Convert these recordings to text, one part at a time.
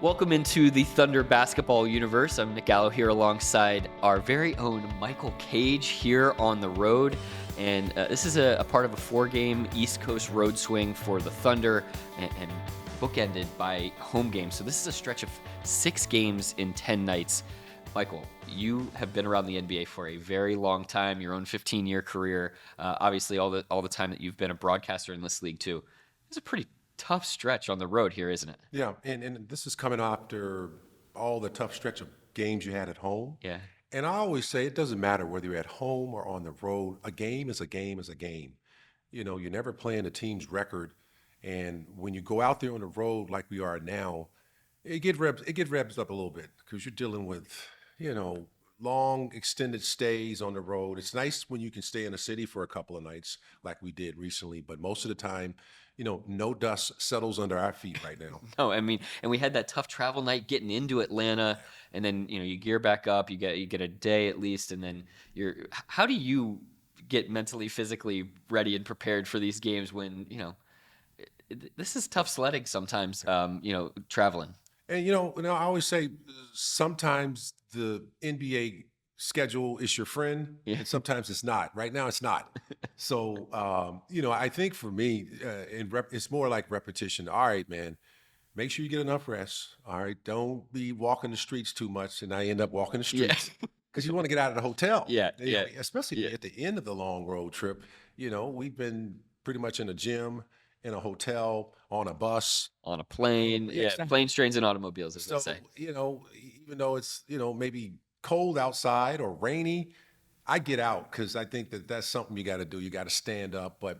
Welcome into the Thunder basketball universe. I'm Nick Gallo here alongside our very own Michael Cage here on the road. And this is a part of a 4-game East Coast road swing for the Thunder and bookended by home games. So this is a stretch of 6 games in 10 nights. Michael, you have been around the NBA for a very long time, your own 15-year career, obviously all the time that you've been a broadcaster in this league too. It's a pretty tough stretch on the road here, isn't it? Yeah, and this is coming after all the tough stretch of games you had at home. Yeah. And I always say it doesn't matter whether you're at home or on the road. A game is a game is a game. You know, you're never playing a team's record. And when you go out there on the road like we are now, it get revs up a little bit because you're dealing with, long extended stays on the road. It's nice when you can stay in a city for a couple of nights like we did recently, but most of the time, no dust settles under our feet right now. No, I mean, and we had that tough travel night getting into Atlanta, and then you gear back up, you get a day at least, and then how do you get mentally, physically ready and prepared for these games when this is tough sledding sometimes, traveling. And I always say sometimes the NBA schedule is your friend, and sometimes it's not. Right now, it's not. So, I think for me, it's more like repetition. All right, man, make sure you get enough rest. All right, don't be walking the streets too much, and I end up walking the streets because you want to get out of the hotel. Especially at the end of the long road trip. We've been pretty much in a gym, in a hotel, on a bus, on a plane. Planes, trains, and automobiles, as they say. Even though it's maybe cold outside or rainy, I get out because I think that's something you got to do. You got to stand up. But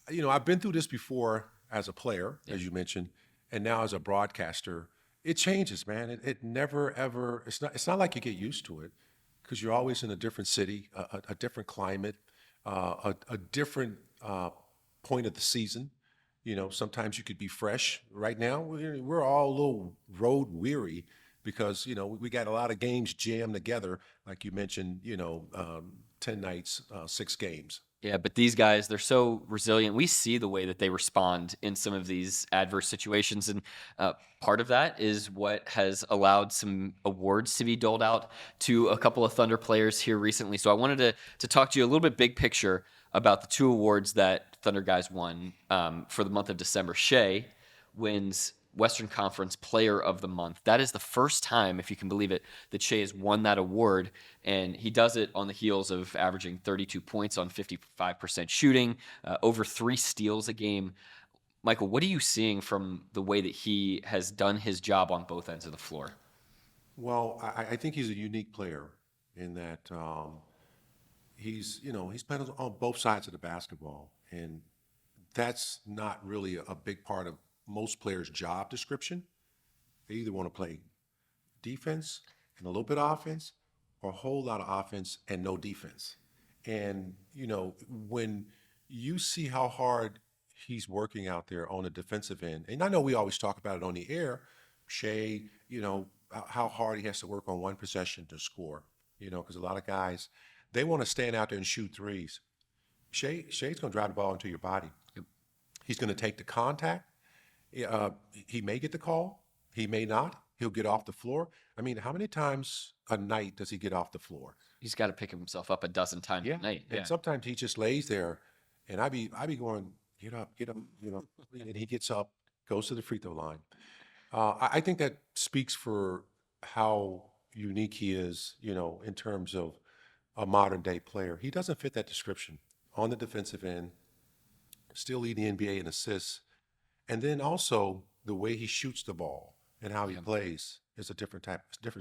I've been through this before as a player, as you mentioned, and now as a broadcaster. It changes, man. It never ever. It's not like you get used to it because you're always in a different city, a different climate, a different point of the season. Sometimes you could be fresh. Right now, we're all a little road weary because, we got a lot of games jammed together. Like you mentioned, 10 nights, 6 games. Yeah, but these guys, they're so resilient. We see the way that they respond in some of these adverse situations. And part of that is what has allowed some awards to be doled out to a couple of Thunder players here recently. So I wanted to talk to you a little bit big picture about the 2 awards that Thunder guys won for the month of December. Shai wins Western Conference Player of the Month. That is the first time, if you can believe it, that Shai has won that award, and he does it on the heels of averaging 32 points on 55% shooting, over 3 steals a game. Michael, what are you seeing from the way that he has done his job on both ends of the floor? Well, I think he's a unique player in that he's playing on both sides of the basketball, and that's not really a big part of most players' job description. They either want to play defense and a little bit of offense or a whole lot of offense and no defense. And, when you see how hard he's working out there on the defensive end, and I know we always talk about it on the air, Shai, how hard he has to work on one possession to score, because a lot of guys, they want to stand out there and shoot threes. Shai's going to drive the ball into your body. Yep. He's going to take the contact. He may get the call. He may not. He'll get off the floor. I mean, how many times a night does he get off the floor? He's got to pick himself up a dozen times a night. And sometimes he just lays there, and I be going, get up, and he gets up, goes to the free throw line. I think that speaks for how unique he is, in terms of a modern day player. He doesn't fit that description on the defensive end, still lead the NBA in assists. And then also the way he shoots the ball and how he plays is a different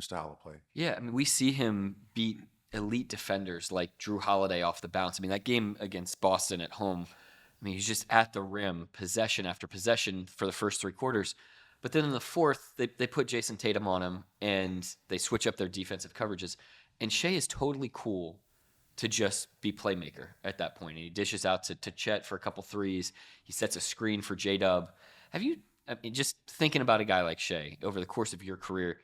style of play. Yeah, I mean, we see him beat elite defenders like Drew Holiday off the bounce. I mean, that game against Boston at home, he's just at the rim, possession after possession for the first 3 quarters. But then in the fourth, they put Jason Tatum on him, and they switch up their defensive coverages. And Shai is totally cool to just be playmaker at that point. And he dishes out to Chet for a couple threes. He sets a screen for J-Dub. Just thinking about a guy like Shai over the course of your career,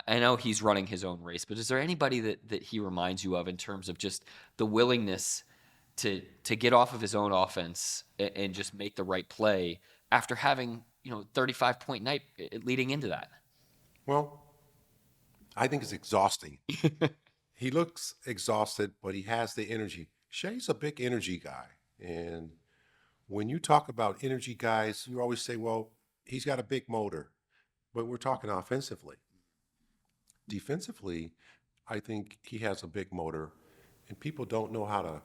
I know he's running his own race, but is there anybody that he reminds you of in terms of just the willingness to get off of his own offense and just make the right play after having 35-point night leading into that? Well, I think it's exhausting. He looks exhausted, but he has the energy. Shay's a big energy guy. And when you talk about energy guys, you always say, well, he's got a big motor, but we're talking offensively. Defensively, I think he has a big motor, and people don't know how to,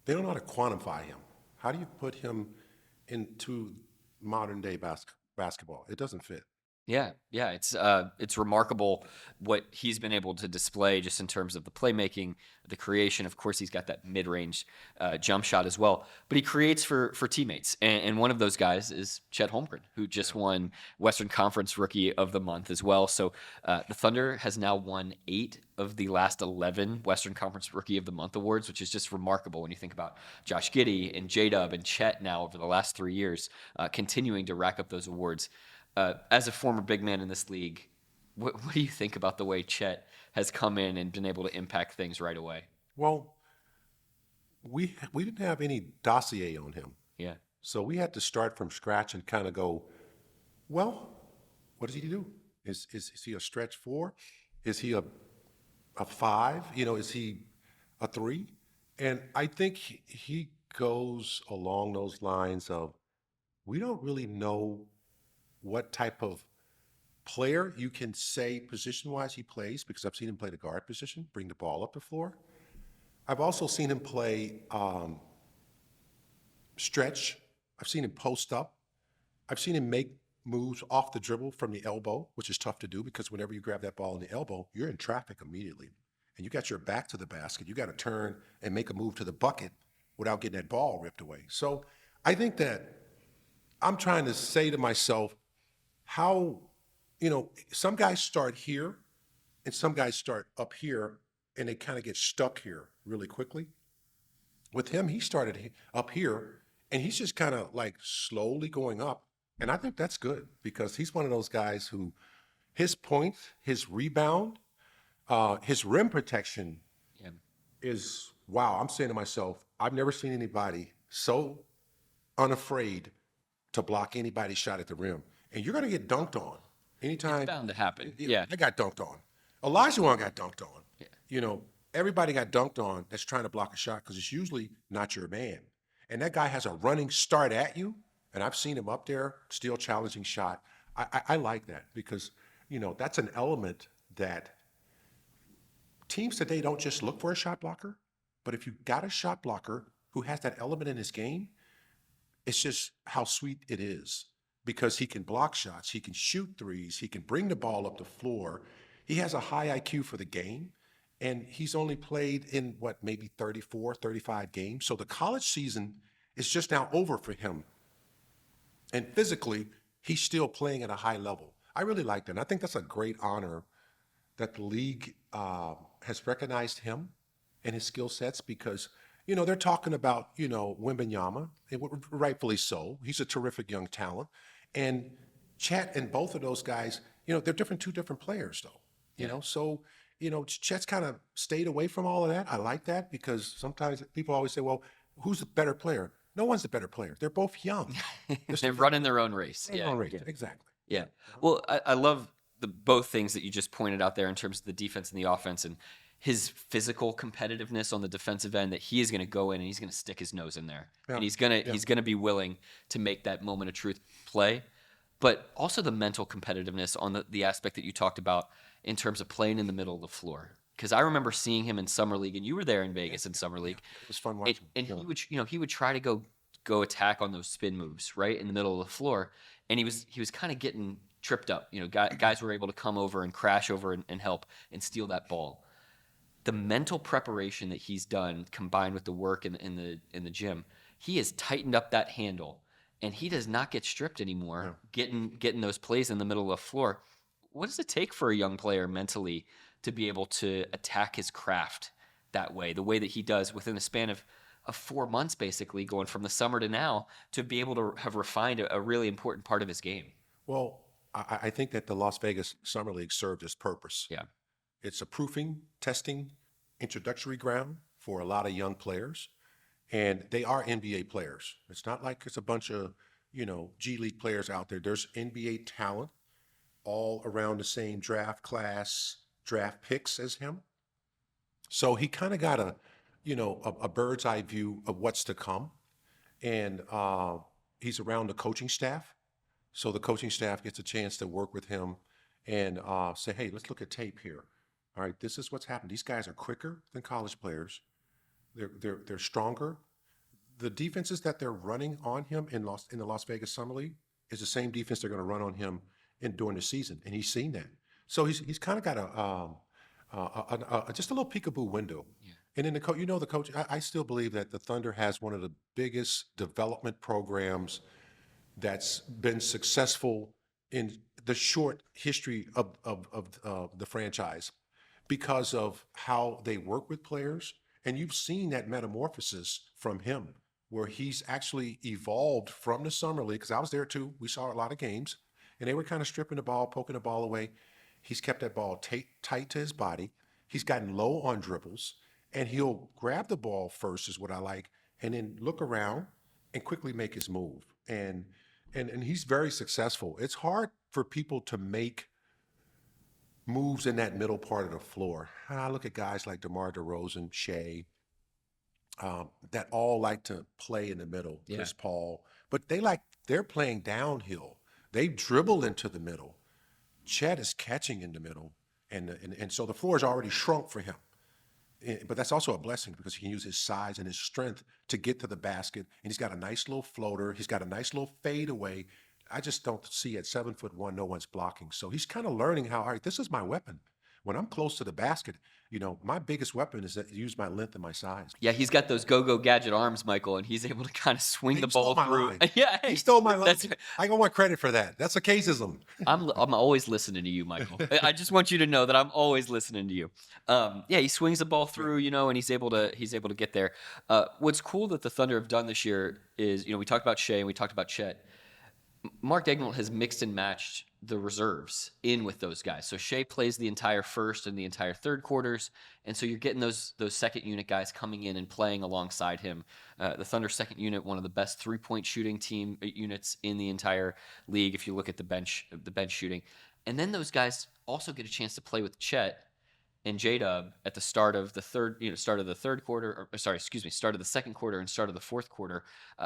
they don't know how to quantify him. How do you put him into modern day basketball? It doesn't fit. Yeah, it's remarkable what he's been able to display just in terms of the playmaking, the creation. Of course, he's got that mid-range jump shot as well, but he creates for teammates, and one of those guys is Chet Holmgren, who just won Western Conference Rookie of the Month as well. So the Thunder has now won 8 of the last 11 Western Conference Rookie of the Month awards, which is just remarkable when you think about Josh Giddey and J-Dub and Chet now over the last 3 years, continuing to rack up those awards. As a former big man in this league, what do you think about the way Chet has come in and been able to impact things right away? Well, we didn't have any dossier on him. Yeah. So we had to start from scratch and kind of go, well, what does he do? Is he a stretch 4? Is he a 5? Is he a 3? And I think he goes along those lines of, we don't really know what type of player you can say position-wise he plays, because I've seen him play the guard position, bring the ball up the floor. I've also seen him play stretch. I've seen him post up. I've seen him make moves off the dribble from the elbow, which is tough to do because whenever you grab that ball in the elbow, you're in traffic immediately. And you got your back to the basket. You got to turn and make a move to the bucket without getting that ball ripped away. So I think that I'm trying to say to myself, how, some guys start here and some guys start up here and they kind of get stuck here really quickly. With him, he started up here and he's just kind of like slowly going up. And I think that's good because he's one of those guys who his point, his rebound, his rim protection is, wow. I'm saying to myself, I've never seen anybody so unafraid to block anybody's shot at the rim. And you're going to get dunked on anytime. It's bound to happen. Yeah. I got dunked on. Olajuwon got dunked on. Yeah. Everybody got dunked on that's trying to block a shot because it's usually not your man. And that guy has a running start at you. And I've seen him up there still challenging shot. I like that because, that's an element that teams today don't just look for a shot blocker. But if you got a shot blocker who has that element in his game, it's just how sweet it is. Because he can block shots, he can shoot threes, he can bring the ball up the floor. He has a high IQ for the game, and he's only played in, maybe 34, 35 games. So the college season is just now over for him. And physically, he's still playing at a high level. I really like that. And I think that's a great honor that the league has recognized him and his skill sets because they're talking about, Wembanyama, and rightfully so. He's a terrific young talent. And Chet and both of those guys, they're two different players, though. So, Chet's kind of stayed away from all of that. I like that because sometimes people always say, well, who's the better player? No one's the better player. They're both young. They're running their own race. Their own race. Exactly. Yeah. Well, I love both things that you just pointed out there in terms of the defense and the offense and his physical competitiveness on the defensive end, that he is going to go in and he's going to stick his nose in there. Yeah. And he's going to be willing to make that moment of truth play. But also the mental competitiveness on the aspect that you talked about in terms of playing in the middle of the floor. Because I remember seeing him in Summer League, and you were there in Vegas in Summer League. It was fun watching. And he would try to go attack on those spin moves right in the middle of the floor. And he was kind of getting tripped up. Guys were able to come over and crash over and help and steal that ball. The mental preparation that he's done, combined with the work in the gym, he has tightened up that handle, and he does not get stripped anymore. Yeah. Getting those plays in the middle of the floor. What does it take for a young player mentally to be able to attack his craft that way, the way that he does within the span of 4 months, basically going from the summer to now, to be able to have refined a really important part of his game? Well, I think that the Las Vegas Summer League served its purpose. Yeah. It's a proofing, testing, introductory ground for a lot of young players. And they are NBA players. It's not like it's a bunch of, G League players out there. There's NBA talent all around the same draft class, draft picks as him. So he kind of got a bird's eye view of what's to come. And he's around the coaching staff. So the coaching staff gets a chance to work with him and say, hey, let's look at tape here. All right, this is what's happened. These guys are quicker than college players. They're stronger. The defenses that they're running on him in the Las Vegas Summer League is the same defense they're going to run on him during the season, and he's seen that. So he's kind of got just a little peekaboo window. Yeah. And then the coach. I still believe that the Thunder has one of the biggest development programs that's been successful in the short history of the franchise because of how they work with players. And you've seen that metamorphosis from him, where he's actually evolved from the Summer League, because I was there too. We saw a lot of games, and they were kind of stripping the ball, poking the ball away. He's kept that ball tight to his body. He's gotten low on dribbles, and he'll grab the ball first, is what I like, and then look around and quickly make his move. And he's very successful. It's hard for people to make moves in that middle part of the floor. And I look at guys like DeMar DeRozan, Shai, that all like to play in the middle, Chris Paul, but they're playing downhill. They dribble into the middle. Chet is catching in the middle, and so the floor is already shrunk for him. But that's also a blessing because he can use his size and his strength to get to the basket, and he's got a nice little floater. He's got a nice little fadeaway. I just don't see at 7'1", no one's blocking. So he's kind of learning how, all right, this is my weapon. When I'm close to the basket, my biggest weapon is that use my length and my size. Yeah, he's got those go-go gadget arms, Michael, and he's able to kind of swing the ball through. Yeah, he stole my line. I don't want credit for that. That's a caseism. I'm always listening to you, Michael. I just want you to know that I'm always listening to you. He swings the ball through, and he's able to get there. What's cool that the Thunder have done this year is, we talked about Shai and we talked about Chet. Mark Daigneault has mixed and matched the reserves in with those guys. So Shai plays the entire first and the entire third quarters, and so you're getting those second unit guys coming in and playing alongside him. The Thunder second unit, one of the best 3-point shooting team units in the entire league if you look at the bench shooting. And then those guys also get a chance to play with Chet and J-Dub at the start of the start of the second quarter and start of the fourth quarter.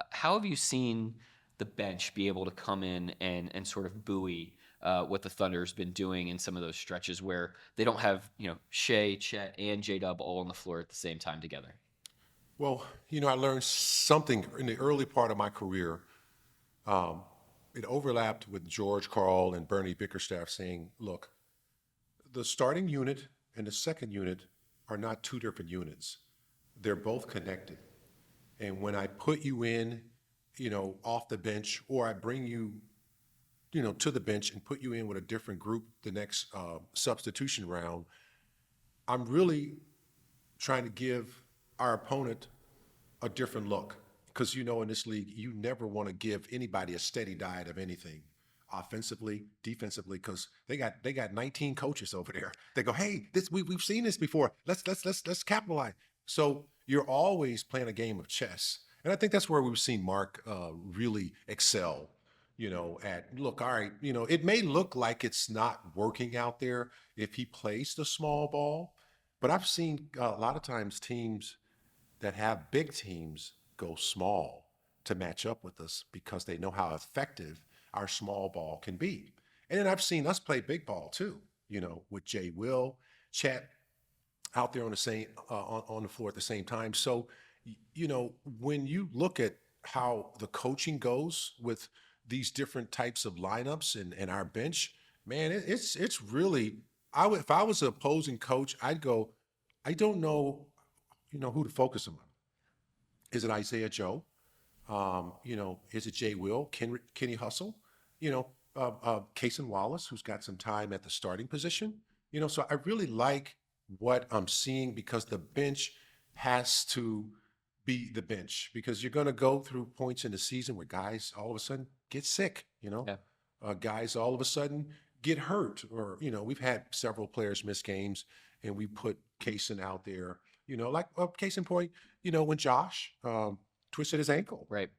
How have you seen the bench be able to come in and sort of buoy what the Thunder's been doing in some of those stretches where they don't have, Shai, Chet, and J-Dub all on the floor at the same time together? Well, I learned something in the early part of my career. It overlapped with George Karl and Bernie Bickerstaff saying, look, the starting unit and the second unit are not two different units. They're both connected. And when I put you in, off the bench, or I bring you, to the bench and put you in with a different group the next substitution round, I'm really trying to give our opponent a different look. Because, in this league, you never want to give anybody a steady diet of anything, offensively, defensively, because they got 19 coaches over there. They go, hey, we've seen this before. Let's capitalize. So you're always playing a game of chess. And I think that's where we've seen Mark really excel, look, all right, it may look like it's not working out there if he plays the small ball, but I've seen a lot of times teams that have big teams go small to match up with us because they know how effective our small ball can be. And then I've seen us play big ball too, with Jay Will, Chet out there on the same on the floor at the same time. So, when you look at how the coaching goes with these different types of lineups and our bench, man, it's really, if I was an opposing coach, I'd go, I don't know, who to focus on. Is it Isaiah Joe? Is it Jay Will? Can he hustle? Cason Wallace, who's got some time at the starting position. So I really like what I'm seeing because the bench has to be the bench, because you're going to go through points in the season where guys all of a sudden get sick, guys all of a sudden get hurt, or, we've had several players miss games and we put Cason out there, like case in point, when Josh twisted his ankle. Right.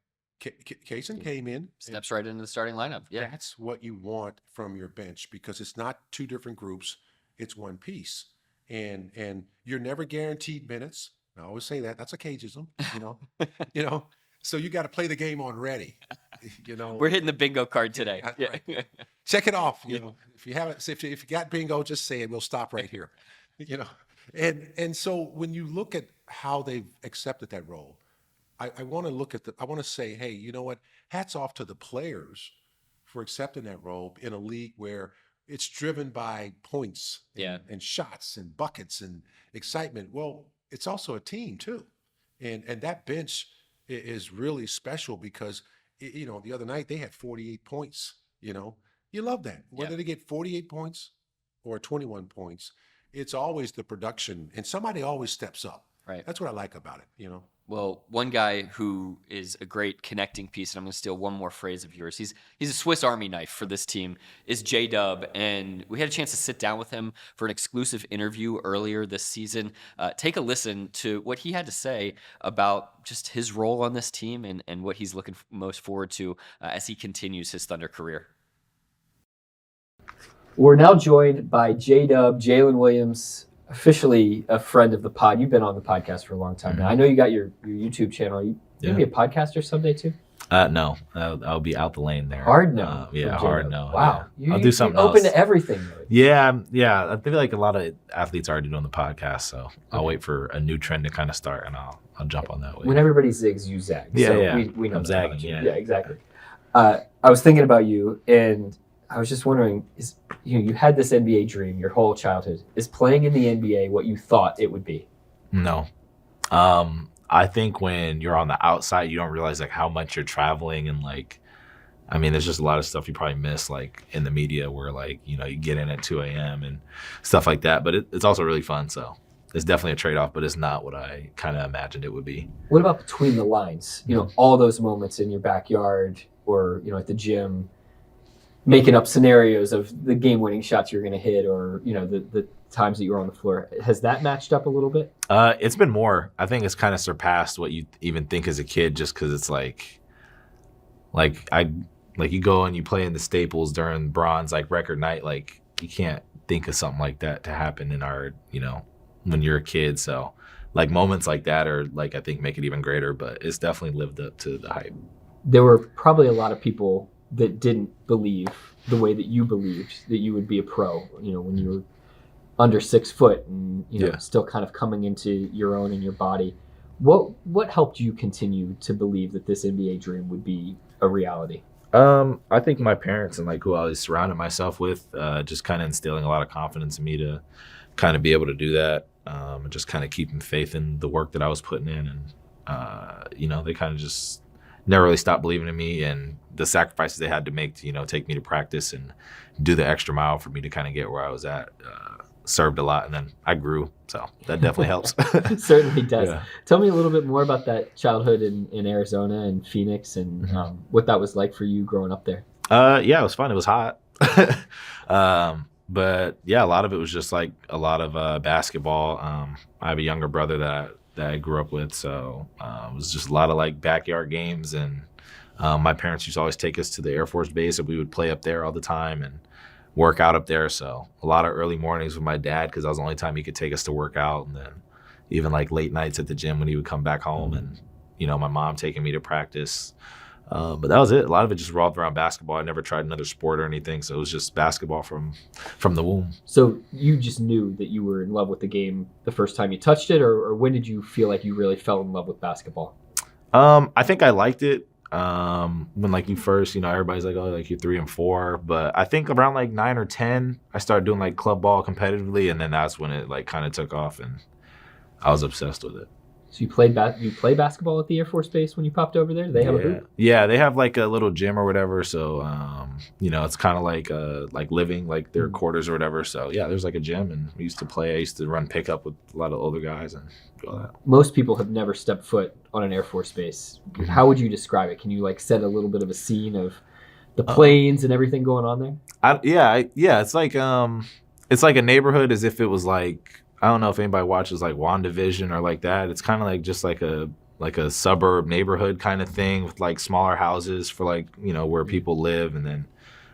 Kaysen came in. Steps right into the starting lineup. Yeah. That's what you want from your bench because it's not two different groups, it's one piece. And you're never guaranteed minutes. I always say that. That's a cageism, you know. you know. So you got to play the game on ready. You know. We're hitting the bingo card today. Yeah. Right. Check it off. You know. If you haven't, if you got bingo, just say it. We'll stop right here. You know. And so when you look at how they've accepted that role, I want to look at I want to say, hey, you know what? Hats off to the players for accepting that role in a league where it's driven by points and shots and buckets and excitement. Well, it's also a team too. And that bench is really special because, you know, the other night they had 48 points, you know. You love that. Whether they get 48 points or 21 points, it's always the production. And somebody always steps up. Right. That's what I like about it, you know. Well, one guy who is a great connecting piece, and I'm going to steal one more phrase of yours. He's a Swiss Army knife for this team. Is J-Dub, and we had a chance to sit down with him for an exclusive interview earlier this season. Take a listen to what he had to say about just his role on this team and what he's looking most forward to as he continues his Thunder career. We're now joined by J-Dub, Jalen Williams, officially a friend of the pod. You've been on the podcast for a long time now. I know you got your YouTube channel. You gonna be a podcaster someday too? No, I'll be out the lane there. Hard no. Hard no. Wow. Yeah. I'll do something else. Open else. to everything. Though. Yeah. I feel like a lot of athletes are already doing the podcast, so I'll wait for a new trend to kind of start, and I'll jump on that way. When everybody zigs, you zag. Yeah, so yeah. We know I'm zagging. Yeah, exactly. I was thinking about you, and I was just wondering: you had this NBA dream your whole childhood? Is playing in the NBA what you thought it would be? No. I think when you're on the outside, you don't realize like how much you're traveling and like, I mean, there's just a lot of stuff you probably miss like in the media where like, you know, you get in at 2 a.m. and stuff like that. But it's also really fun. So it's definitely a trade-off, but it's not what I kind of imagined it would be. What about between the lines? You know, all those moments in your backyard or, you know, at the gym, making up scenarios of the game-winning shots you're going to hit or, you know, the times that you were on the floor. Has that matched up a little bit? It's been more. I think it's kind of surpassed what you even think as a kid just because it's like you go and you play in the Staples during Bron's like record night. Like you can't think of something like that to happen in our, you know, when you're a kid. So like moments like that are like, I think make it even greater, but it's definitely lived up to the hype. There were probably a lot of people that didn't believe the way that you believed that you would be a pro, you know, when you were under 6 foot and, you know, still kind of coming into your own and your body. What helped you continue to believe that this NBA dream would be a reality? I think my parents and like who I was surrounded myself with, just kind of instilling a lot of confidence in me to kind of be able to do that. And just kind of keeping faith in the work that I was putting in. And, you know, they kind of just never really stopped believing in me and the sacrifices they had to make to, you know, take me to practice and do the extra mile for me to kind of get where I was at. Served a lot, and then I grew, so that definitely helps. It certainly does. Yeah. Tell me a little bit more about that childhood in Arizona and Phoenix and what that was like for you growing up there. Yeah, it was fun. It was hot. But yeah, a lot of it was just like a lot of basketball. I have a younger brother that I grew up with, so it was just a lot of like backyard games, and my parents used to always take us to the Air Force Base, and we would play up there all the time and work out up there. So a lot of early mornings with my dad because that was the only time he could take us to work out, and then even like late nights at the gym when he would come back home, and you know, my mom taking me to practice. But that was it. A lot of it just revolved around basketball. I never tried another sport or anything, so it was just basketball from the womb. So you just knew that you were in love with the game the first time you touched it, or when did you feel like you really fell in love with basketball? I think I liked it. When like you first, you know, everybody's like, oh, like you're 3 and 4, but I think around like 9 or 10, I started doing like club ball competitively, and then that's when it like kind of took off, and I was obsessed with it. So you play basketball at the Air Force Base when you popped over there? Do they have a hoop? Yeah, they have like a little gym or whatever. So, you know, it's kind of like living like their quarters or whatever. So yeah, there's like a gym, and we used to play. I used to run pickup with a lot of older guys and do all that. Most people have never stepped foot on an Air Force Base. How would you describe it? Can you like set a little bit of a scene of the planes and everything going on there? Yeah. It's like a neighborhood as if it was like, I don't know if anybody watches like WandaVision or like that. It's kind of like just like a like a suburb neighborhood kind of thing with like smaller houses for like, where people live. And then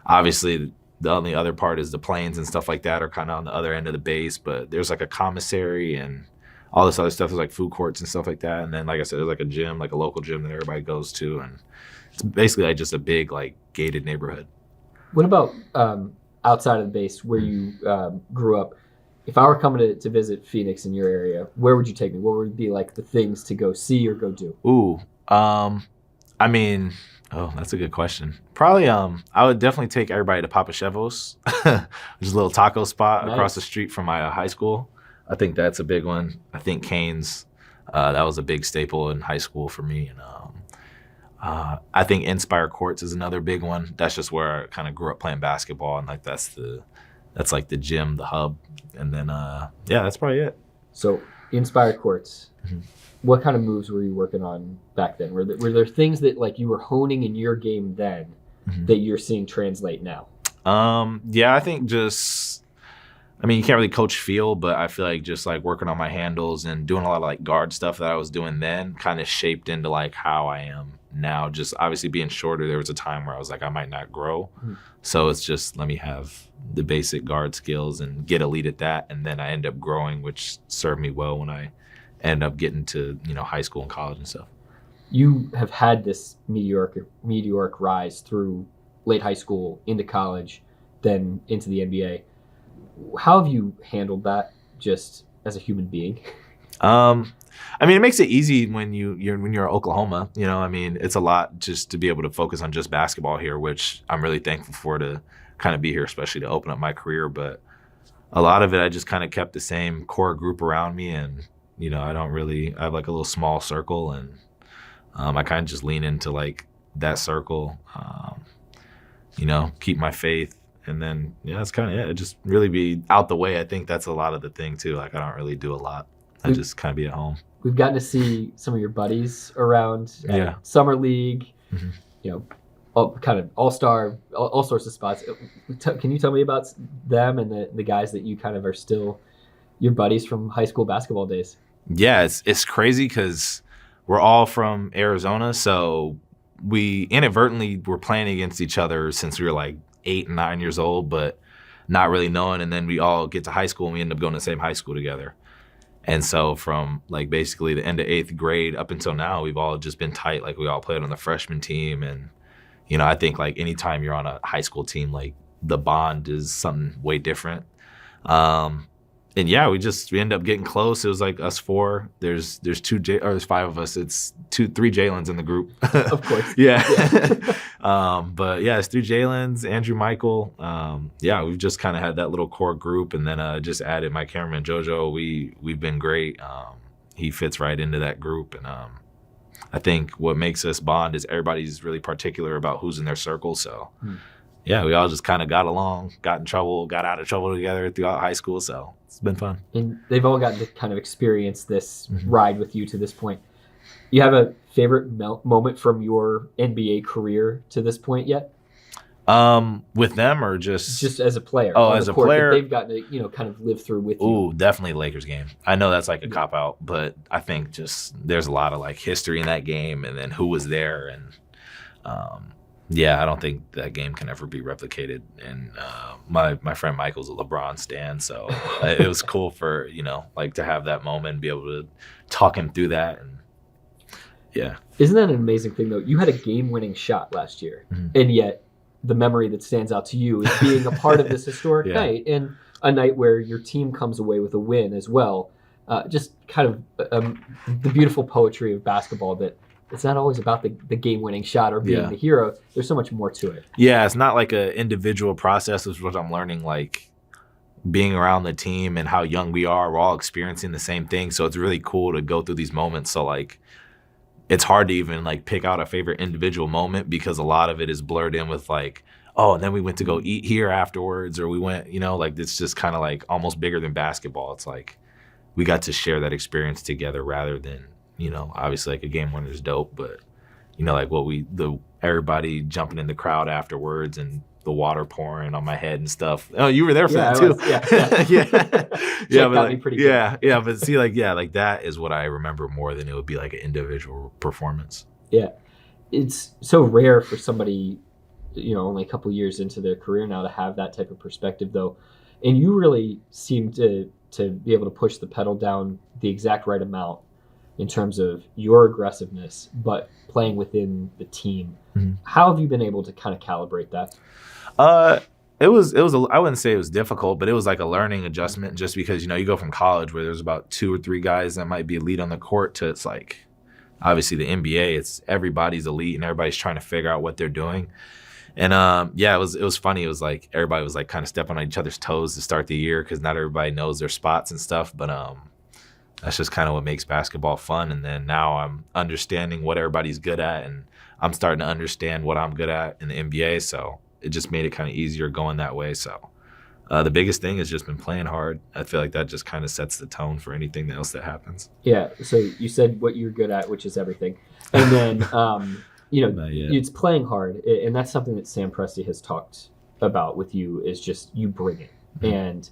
obviously the only other part is the planes and stuff like that are kind of on the other end of the base, but there's like a commissary and all this other stuff is like food courts and stuff like that. And then, like I said, there's like a gym, like a local gym that everybody goes to. And it's basically like just a big like gated neighborhood. What about outside of the base where you grew up? If I were coming to visit Phoenix in your area, where would you take me? What would be like the things to go see or go do? Ooh, I mean, that's a good question. Probably, I would definitely take everybody to Papa Chevos, which is a little taco spot across the street from my high school. I think that's a big one. I think Cane's, that was a big staple in high school for me. And I think Inspire Courts is another big one. That's just where I kind of grew up playing basketball, and like that's like the gym, the hub. And then, that's probably it. So, Inspire Courts. Mm-hmm. What kind of moves were you working on back then? Were there things that like you were honing in your game then that you're seeing translate now? I think just, you can't really coach feel, but I feel like just like working on my handles and doing a lot of like guard stuff that I was doing then kind of shaped into like how I am now. Just obviously being shorter, there was a time where I was like, I might not grow. Mm-hmm. So it's just, let me have the basic guard skills and get elite at that. And then I end up growing, which served me well when I end up getting to, high school and college and stuff. You have had this meteoric rise through late high school into college, then into the NBA. How have you handled that just as a human being? It makes it easy when you're at Oklahoma. It's a lot just to be able to focus on just basketball here, which I'm really thankful for to kind of be here, especially to open up my career. But a lot of it, I just kind of kept the same core group around me, and I have like a little small circle, and I kind of just lean into like that circle, keep my faith. And then, that's kind of it. Just really be out the way. I think that's a lot of the thing too. Like I don't really do a lot. I just kind of be at home. We've gotten to see some of your buddies around Summer League, kind of all-star, all sorts of spots. Can you tell me about them and the guys that you kind of are still your buddies from high school basketball days? Yeah, it's crazy because we're all from Arizona, so we inadvertently were playing against each other since we were like 8 and 9 years old, but not really knowing. And then we all get to high school and we end up going to the same high school together. And so from like basically the end of 8th grade up until now, we've all just been tight. Like we all played on the freshman team. And, I think like anytime you're on a high school team, like the bond is something way different. And we end up getting close. It was like us 4. There's 5 of us. It's 3 Jalens in the group. Of course. Yeah. But yeah, it's 3 Jalens, Andrew, Michael. We've just kind of had that little core group, and then just added my cameraman JoJo. We've been great. He fits right into that group, and I think what makes us bond is everybody's really particular about who's in their circle. So. Yeah, we all just kind of got along, got in trouble, got out of trouble together throughout high school. So it's been fun. And they've all gotten to kind of experience this ride with you to this point. You have a favorite moment from your NBA career to this point yet? With them or just as a player? Oh, as a player, they've gotten to kind of live through with you. Ooh, definitely the Lakers game. I know that's like a cop out, but I think just there's a lot of like history in that game, and then who was there, and I don't think that game can ever be replicated. And my friend Michael's a LeBron stan, so it was cool for like to have that moment and be able to talk him through that. And yeah, isn't that an amazing thing though? You had a game-winning shot last year, and yet the memory that stands out to you is being a part of this historic night, and a night where your team comes away with a win as well. Just kind of the beautiful poetry of basketball that. It's not always about the game-winning shot or being the hero. There's so much more to it. Yeah, it's not like an individual process, is what I'm learning, like being around the team and how young we are. We're all experiencing the same thing. So it's really cool to go through these moments. So like it's hard to even like pick out a favorite individual moment because a lot of it is blurred in with like, oh, and then we went to go eat here afterwards, or we went, like it's just kind of like almost bigger than basketball. It's like we got to share that experience together rather than, obviously like a game winner is dope, but like everybody jumping in the crowd afterwards and the water pouring on my head and stuff. Oh, you were there for Yeah, that I too. was, yeah. Yeah, Chet but got me pretty good. yeah, but see, like, yeah, like that is what I remember more than it would be like an individual performance. Yeah. It's so rare for somebody, only a couple years into their career now to have that type of perspective, though. And you really seem to be able to push the pedal down the exact right amount in terms of your aggressiveness, but playing within the team. Mm-hmm. How have you been able to kind of calibrate that? It was I wouldn't say it was difficult, but it was like a learning adjustment just because, you go from college where there's about 2 or 3 guys that might be elite on the court to it's like, obviously the NBA, it's everybody's elite and everybody's trying to figure out what they're doing. And it was funny. It was like everybody was like kind of stepping on each other's toes to start the year because not everybody knows their spots and stuff. But that's just kind of what makes basketball fun. And then now I'm understanding what everybody's good at, and I'm starting to understand what I'm good at in the NBA. So it just made it kind of easier going that way. So the biggest thing has just been playing hard. I feel like that just kind of sets the tone for anything else that happens. Yeah. So you said what you're good at, which is everything. And then, it's playing hard. And that's something that Sam Presti has talked about with you is just you bring it. Mm-hmm. And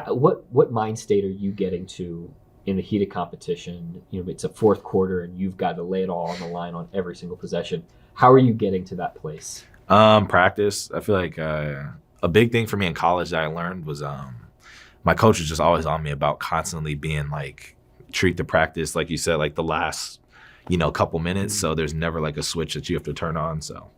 what mind state are you getting to in the heat of competition? It's a fourth quarter and you've got to lay it all on the line on every single possession. How are you getting to that place? Practice. I feel like a big thing for me in college that I learned was my coach was just always on me about constantly being like, treat the practice like you said, like the last couple minutes. So there's never like a switch that you have to turn on. So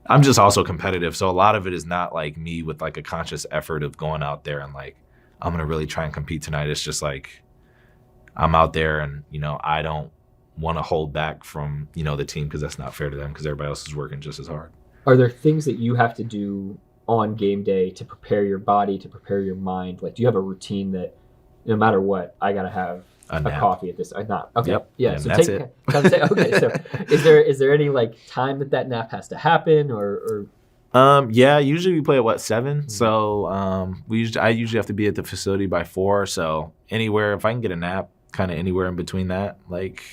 I'm just also competitive. So a lot of it is not like me with like a conscious effort of going out there and like, I'm going to really try and compete tonight. It's just like, I'm out there and, I don't want to hold back from, the team because that's not fair to them because everybody else is working just as hard. Are there things that you have to do on game day to prepare your body, to prepare your mind? Like, do you have a routine that no matter what, I got to have a coffee at this? Not okay. Yep. Yeah. And so that's it. Okay. So is there any like time that nap has to happen or? Yeah. Usually we play at 7. So I usually have to be at the facility by 4. So anywhere if I can get a nap, kind of anywhere in between that, like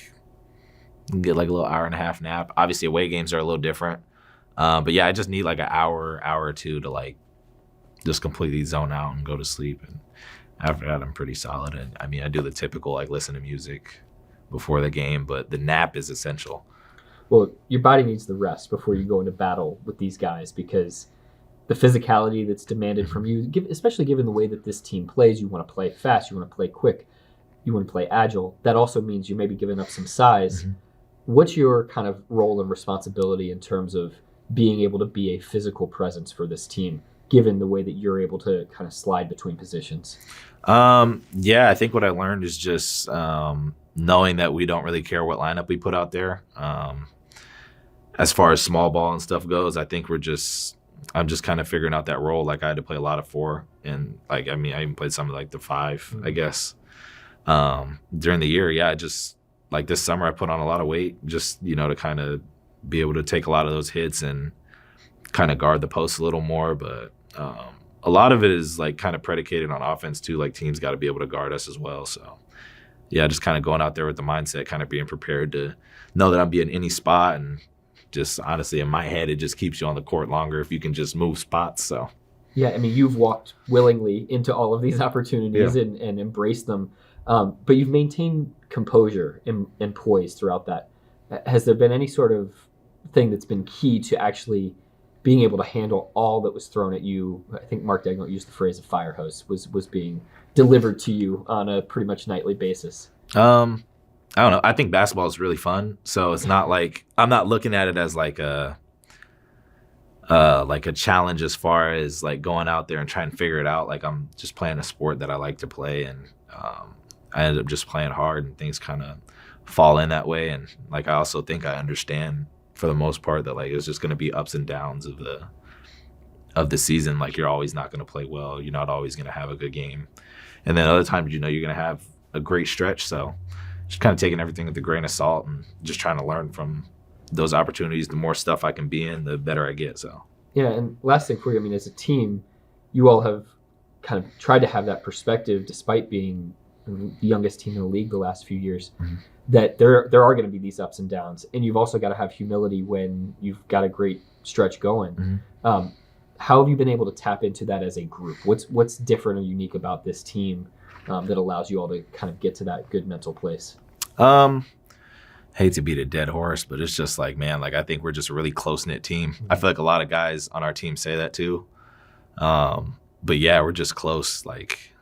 get like a little hour and a half nap. Obviously away games are a little different. But yeah, I just need like an hour or two to like just completely zone out and go to sleep. And after that, I'm pretty solid. And I mean, I do the typical like listen to music before the game, but the nap is essential. Well, your body needs the rest before you go into battle with these guys because the physicality that's demanded from you, especially given the way that this team plays, you want to play fast, you want to play quick, you want to play agile. That also means you may be giving up some size. Mm-hmm. What's your kind of role and responsibility in terms of being able to be a physical presence for this team, given the way that you're able to kind of slide between positions? Yeah, I think what I learned is just knowing that we don't really care what lineup we put out there. As far as small ball and stuff goes, I think I'm just kind of figuring out that role. Like I had to play a lot of 4 and like, I mean, I even played some of like the 5, mm-hmm. I guess. During the year, yeah, just like this summer I put on a lot of weight just, to kind of be able to take a lot of those hits and kind of guard the post a little more. But a lot of it is like kind of predicated on offense too. Like teams got to be able to guard us as well. So yeah, just kind of going out there with the mindset, kind of being prepared to know that I'll be in any spot. And just honestly in my head, it just keeps you on the court longer if you can just move spots. So yeah, I mean, you've walked willingly into all of these opportunities and embraced them. But you've maintained composure and poise throughout that. Has there been any sort of thing that's been key to actually being able to handle all that was thrown at you? I think Mark Dagnall used the phrase a fire hose was being delivered to you on a pretty much nightly basis. I don't know. I think basketball is really fun. So it's not like I'm not looking at it as like a challenge as far as like going out there and trying to figure it out. Like I'm just playing a sport that I like to play, and I ended up just playing hard and things kind of fall in that way. And like I also think I understand for the most part that like it's just going to be ups and downs of the season. Like you're always not going to play well. You're not always going to have a good game. And then other times, you're going to have a great stretch. So just kind of taking everything with a grain of salt and just trying to learn from those opportunities. The more stuff I can be in, the better I get. So yeah. And last thing for you, I mean, as a team, you all have kind of tried to have that perspective despite being the youngest team in the league the last few years, mm-hmm. that there are going to be these ups and downs. And you've also got to have humility when you've got a great stretch going. Mm-hmm. How have you been able to tap into that as a group? What's different or unique about this team that allows you all to kind of get to that good mental place? Hate to beat a dead horse, but it's just like, man, like I think we're just a really close-knit team. I feel like a lot of guys on our team say that too. But yeah, we're just close. Like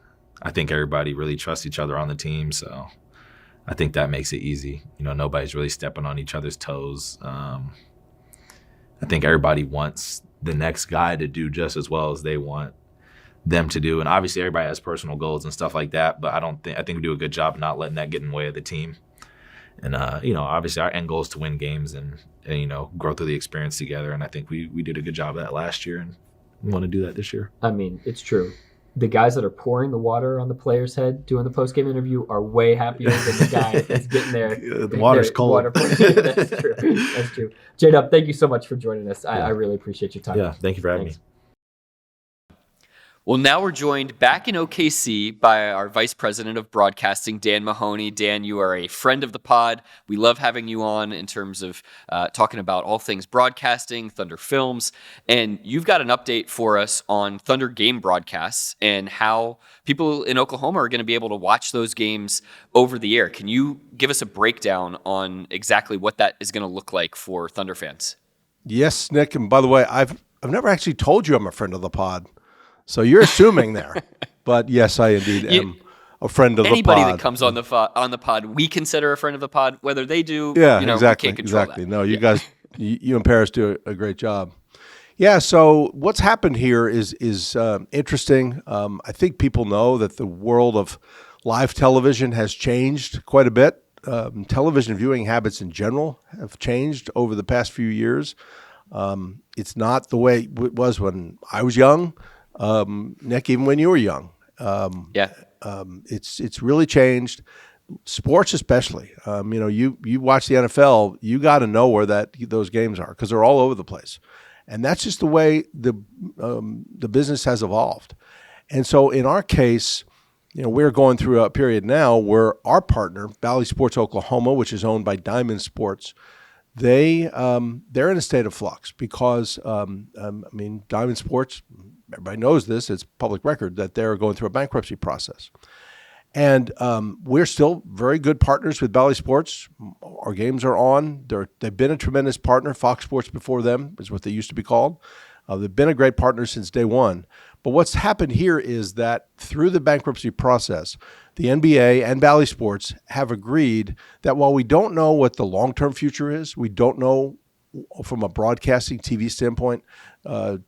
I think everybody really trusts each other on the team, so I think that makes it easy. You know, nobody's really stepping on each other's toes. I think everybody wants the next guy to do just as well as they want them to do. And obviously everybody has personal goals and stuff like that, but I think we do a good job not letting that get in the way of the team. And, obviously our end goal is to win games and grow through the experience together. And I think we did a good job of that last year and we want to do that this year. I mean, it's true. The guys that are pouring the water on the player's head doing the post-game interview are way happier than the guy that's getting there. The water's cold. That's true. That's true. J-Dub, thank you so much for joining us. I really appreciate your time. Yeah, thank you for having me. Well, now we're joined back in OKC by our Vice President of Broadcasting, Dan Mahoney. Dan, you are a friend of the pod. We love having you on in terms of talking about all things broadcasting, Thunder Films, and you've got an update for us on Thunder game broadcasts and how people in Oklahoma are going to be able to watch those games over the air. Can you give us a breakdown on exactly what that is going to look like for Thunder fans? Yes, Nick, and by the way, I've never actually told you I'm a friend of the pod. So you're assuming there, but yes, I indeed am a friend of the pod. Anybody that comes on the pod, we consider a friend of the pod. Whether they do, exactly, we can't control exactly. that. No, you guys, you and Paris do a great job. Yeah. So what's happened here is interesting. I think people know that the world of live television has changed quite a bit. Television viewing habits in general have changed over the past few years. It's not the way it was when I was young. Nick, even when you were young, it's really changed. Sports, especially. You watch the NFL, you got to know where those games are because they're all over the place, and that's just the way the business has evolved. And so, in our case, we're going through a period now where our partner, Bally Sports Oklahoma, which is owned by Diamond Sports, they're in a state of flux because Diamond Sports. Everybody knows this, it's public record, that they're going through a bankruptcy process. And we're still very good partners with Bally Sports. Our games are on. They've been a tremendous partner. Fox Sports before them is what they used to be called. They've been a great partner since day one. But what's happened here is that through the bankruptcy process, the NBA and Bally Sports have agreed that while we don't know what the long-term future is, we don't know from a broadcasting TV standpoint,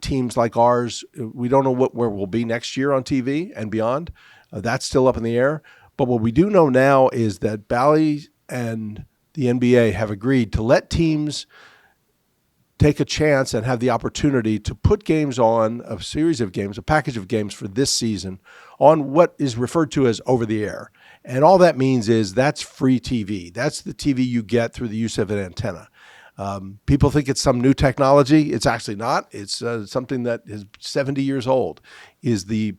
teams like ours, we don't know where we'll be next year on TV and beyond. That's still up in the air. But what we do know now is that Bally and the NBA have agreed to let teams take a chance and have the opportunity to put games on, a series of games, a package of games for this season on what is referred to as over the air. And all that means is that's free TV. That's the TV you get through the use of an antenna. People think it's some new technology. It's actually not. It's something that is 70 years old, is the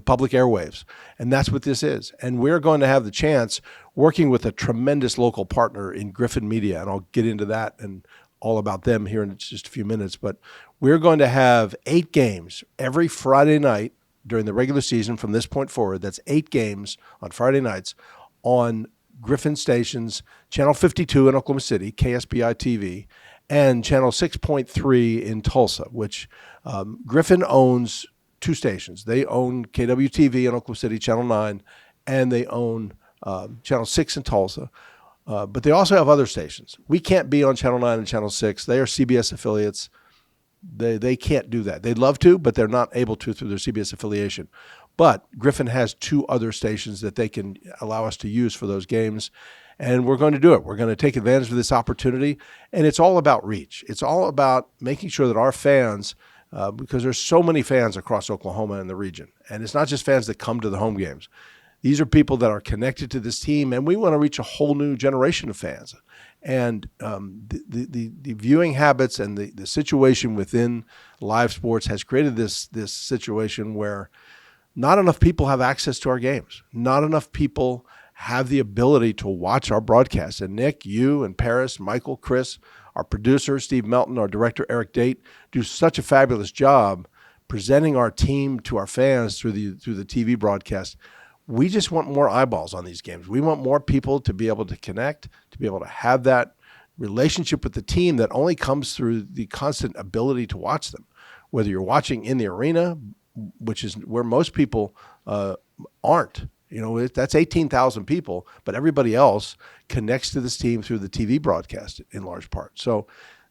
public airwaves. And that's what this is. And we're going to have the chance, working with a tremendous local partner in Griffin Media, and I'll get into that and all about them here in just a few minutes, but we're going to have 8 games every Friday night during the regular season from this point forward. That's 8 games on Friday nights on Griffin stations, Channel 52 in Oklahoma City, KSBI TV, and Channel 6.3 in Tulsa, which Griffin owns 2 stations. They own KWTV in Oklahoma City, Channel 9, and they own Channel 6 in Tulsa. But they also have other stations. We can't be on Channel 9 and Channel 6. They are CBS affiliates. They can't do that. They'd love to, but they're not able to through their CBS affiliation. But Griffin has 2 other stations that they can allow us to use for those games, and we're going to do it. We're going to take advantage of this opportunity, and it's all about reach. It's all about making sure that our fans, because there's so many fans across Oklahoma and the region, and it's not just fans that come to the home games. These are people that are connected to this team, and we want to reach a whole new generation of fans. And the viewing habits and the situation within live sports has created this situation where not enough people have access to our games. Not enough people have the ability to watch our broadcasts. And Nick, you and Paris, Michael, Chris, our producer, Steve Melton, our director, Eric Date, do such a fabulous job presenting our team to our fans through the TV broadcast. We just want more eyeballs on these games. We want more people to be able to connect, to be able to have that relationship with the team that only comes through the constant ability to watch them. Whether you're watching in the arena, which is where most people aren't. That's 18,000 people, but everybody else connects to this team through the TV broadcast in large part. So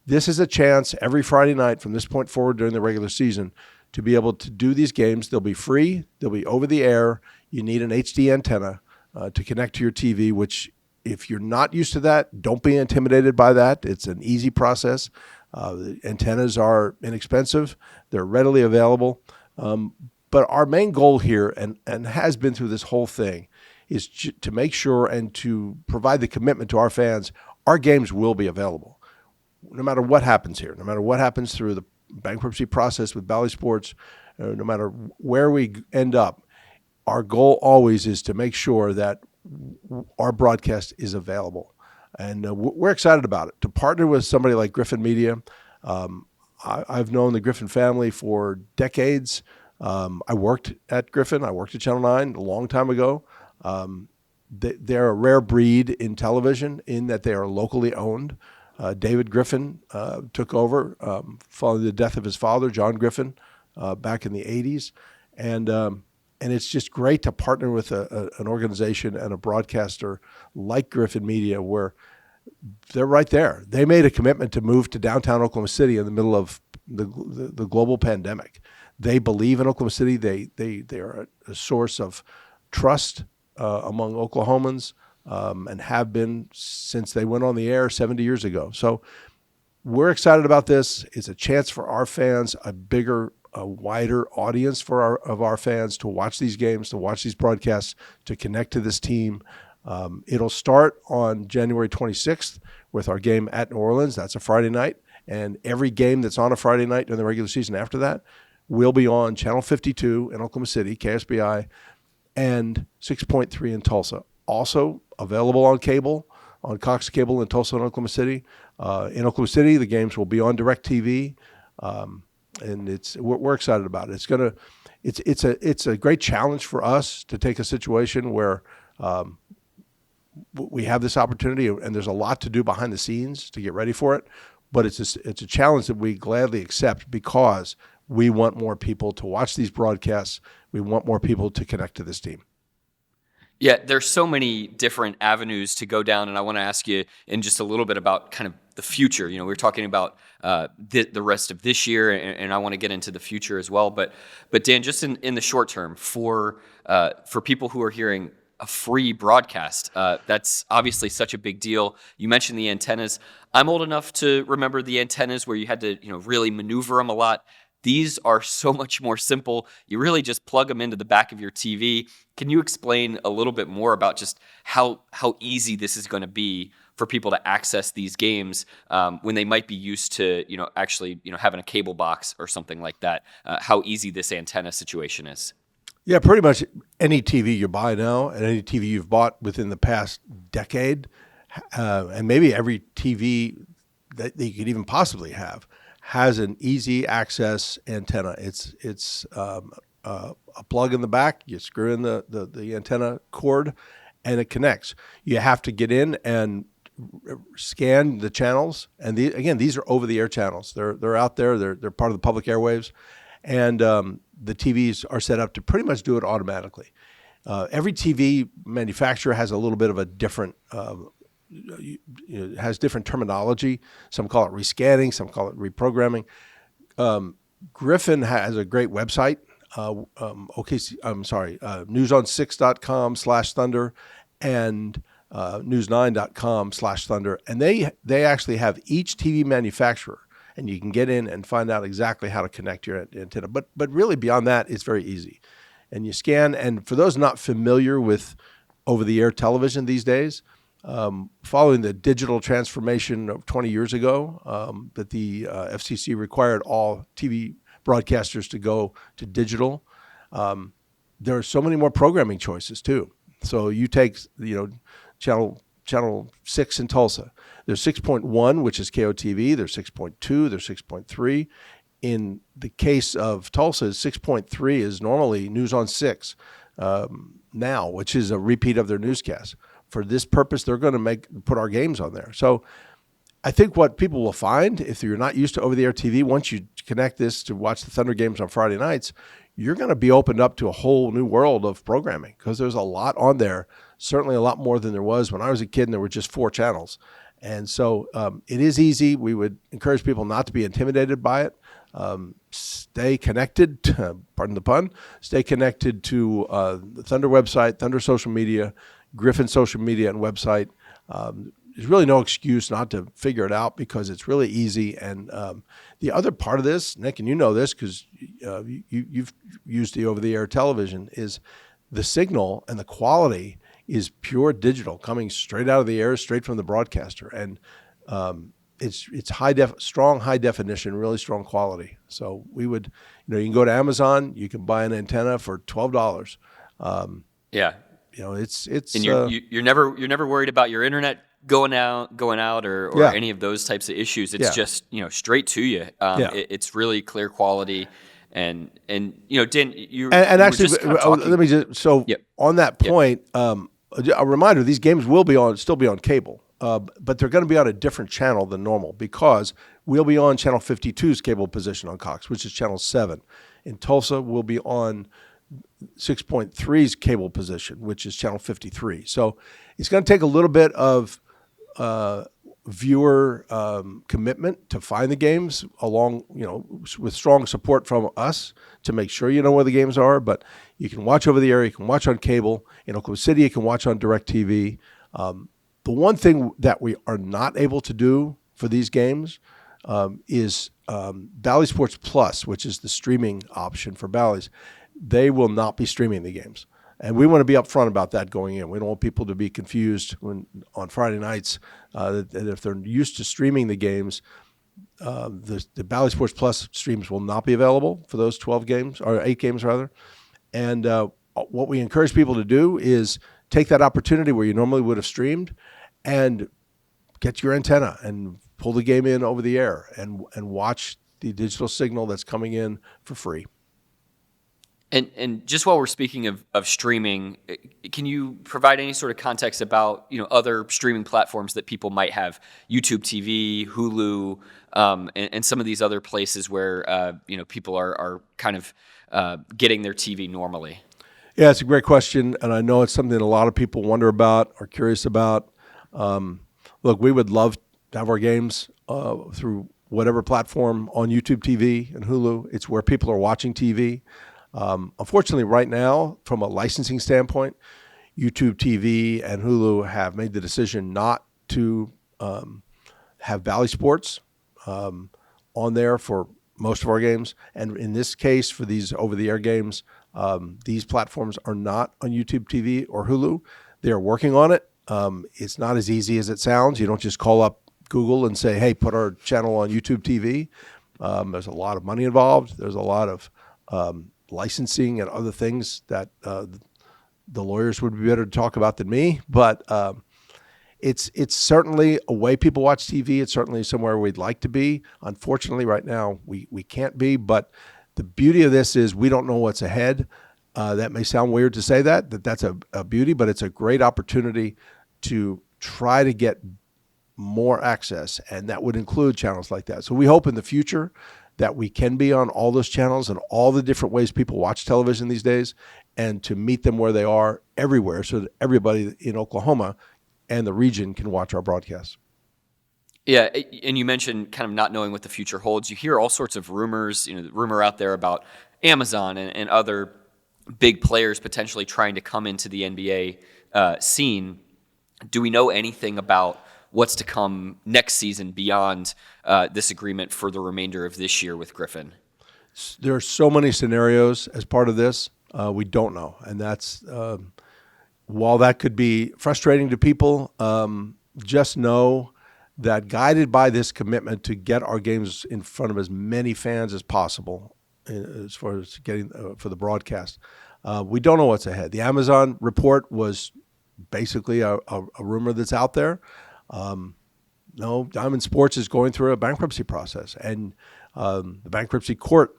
this is a chance every Friday night from this point forward during the regular season to be able to do these games. They'll be free. They'll be over the air. You need an HD antenna to connect to your TV, which if you're not used to that, don't be intimidated by that. It's an easy process. The antennas are inexpensive. They're readily available. But our main goal here, and has been through this whole thing, is to make sure and to provide the commitment to our fans, our games will be available. No matter what happens here, no matter what happens through the bankruptcy process with Bally Sports, no matter where we end up, our goal always is to make sure that our broadcast is available. And we're excited about it. To partner with somebody like Griffin Media, I've known the Griffin family for decades. I worked at Griffin. I worked at Channel 9 a long time ago. They're a rare breed in television in that they are locally owned. David Griffin took over following the death of his father, John Griffin, back in the 80s. And it's just great to partner with an organization and a broadcaster like Griffin Media, where they're right there. They made a commitment to move to downtown Oklahoma City in the middle of the global pandemic. They believe in Oklahoma City. They are a source of trust among Oklahomans and have been since they went on the air 70 years ago. So we're excited about this. It's a chance for our fans, a wider audience of our fans to watch these games, to watch these broadcasts, to connect to this team. It'll start on January 26th with our game at New Orleans. That's a Friday night. And every game that's on a Friday night during the regular season after that will be on Channel 52 in Oklahoma City, KSBI, and 6.3 in Tulsa. Also available on cable, on Cox Cable in Tulsa and Oklahoma City. In Oklahoma City, the games will be on DirecTV. And we're excited about it. It's a great challenge for us to take a situation where we have this opportunity, and there's a lot to do behind the scenes to get ready for it. But it's a challenge that we gladly accept because we want more people to watch these broadcasts. We want more people to connect to this team. Yeah, there's so many different avenues to go down, and I want to ask you in just a little bit about kind of the future. We're talking about the rest of this year, and I want to get into the future as well. But Dan, just in the short term, for people who are hearing a free broadcast, that's obviously such a big deal. You mentioned the antennas. I'm old enough to remember the antennas where you had to really maneuver them a lot. These are so much more simple. You really just plug them into the back of your TV. Can you explain a little bit more about just how easy this is going to be for people to access these games when they might be used to actually having a cable box or something like that? How easy this antenna situation is? Yeah, pretty much any TV you buy now and any TV you've bought within the past decade, and maybe every TV that you could even possibly have, has an easy access antenna. It's a plug in the back. You screw in the antenna cord, and it connects. You have to get in and scan the channels, and these are over-the-air channels. They're out there. They're part of the public airwaves, and the TVs are set up to pretty much do it automatically. Every TV manufacturer has a little bit of a different. Has different terminology. Some call it rescanning, some call it reprogramming. Griffin has a great website, newson6.com/thunder and news9.com/thunder. And they actually have each TV manufacturer, and you can get in and find out exactly how to connect your antenna. But really beyond that, it's very easy. And you scan, and for those not familiar with over-the-air television these days, following the digital transformation of 20 years ago, that the FCC required all TV broadcasters to go to digital, there are so many more programming choices too. So you take, channel 6 in Tulsa. There's 6.1, which is KOTV. There's 6.2. There's 6.3. in the case of Tulsa, 6.3 is normally News on 6 now, which is a repeat of their newscast. For this purpose, they're going to put our games on there. So I think what people will find, if you're not used to over-the-air TV, once you connect this to watch the Thunder games on Friday nights, you're going to be opened up to a whole new world of programming because there's a lot on there, certainly a lot more than there was when I was a kid and there were just 4 channels. And so it is easy. We would encourage people not to be intimidated by it. Stay connected, pardon the pun, stay connected to the Thunder website, Thunder social media, Griffin social media and website. There's really no excuse not to figure it out because it's really easy. And the other part of this, Nick, and you know this because you've used the over-the-air television, is the signal and the quality is pure digital, coming straight out of the air, straight from the broadcaster. And it's strong high definition, really strong quality. So we would, you can go to Amazon, you can buy an antenna for $12. Yeah. It's and you're never worried about your internet going out or Yeah. any of those types of issues. It's Yeah. just straight to you. Yeah. It's really clear quality, and Dan, you and were actually, just kind of talking- let me just Yep. on that point, a reminder: these games will still be on cable, but they're going to be on a different channel than normal because we'll be on channel 52's cable position on Cox, which is channel 7. In Tulsa, we'll be on 6.3's cable position, which is channel 53. So it's going to take a little bit of viewer commitment to find the games along, with strong support from us to make sure you know where the games are. But you can watch over the air, you can watch on cable. In Oklahoma City, you can watch on DirecTV. The one thing that we are not able to do for these games is Bally Sports Plus, which is the streaming option for Bally's. They will not be streaming the games. And we want to be upfront about that going in. We don't want people to be confused on Friday nights that if they're used to streaming the games, the Bally Sports Plus streams will not be available for those 12 games, or 8 games rather. And what we encourage people to do is take that opportunity where you normally would have streamed and get your antenna and pull the game in over the air and watch the digital signal that's coming in for free. And just while we're speaking of streaming, can you provide any sort of context about other streaming platforms that people might have? YouTube TV, Hulu, and some of these other places where people are kind of getting their TV normally. Yeah, it's a great question, and I know it's something a lot of people wonder about or curious about. Look, we would love to have our games through whatever platform on YouTube TV and Hulu. It's where people are watching TV. Unfortunately, right now, from a licensing standpoint, YouTube TV and Hulu have made the decision not to have Bally Sports on there for most of our games. And in this case, for these over-the-air games, these platforms are not on YouTube TV or Hulu. They are working on it. It's not as easy as it sounds. You don't just call up Google and say, hey, put our channel on YouTube TV. There's a lot of money involved. There's a lot of licensing and other things that the lawyers would be better to talk about than me. But it's certainly a way people watch TV. It's certainly somewhere we'd like to be. Unfortunately, right now, we can't be. But the beauty of this is we don't know what's ahead. That may sound weird to say that's a beauty, but it's a great opportunity to try to get more access, and that would include channels like that. So we hope in the future that we can be on all those channels and all the different ways people watch television these days, and to meet them where they are everywhere so that everybody in Oklahoma and the region can watch our broadcasts. Yeah, and you mentioned kind of not knowing what the future holds. You hear all sorts of rumors, the rumor out there about Amazon and other big players potentially trying to come into the NBA scene. Do we know anything about what's to come next season beyond this agreement for the remainder of this year with Griffin? There are so many scenarios as part of this. We don't know. And that's, while that could be frustrating to people, just know that guided by this commitment to get our games in front of as many fans as possible, as far as getting for the broadcast, we don't know what's ahead. The Amazon report was basically a rumor that's out there. No, Diamond Sports is going through a bankruptcy process, and The bankruptcy court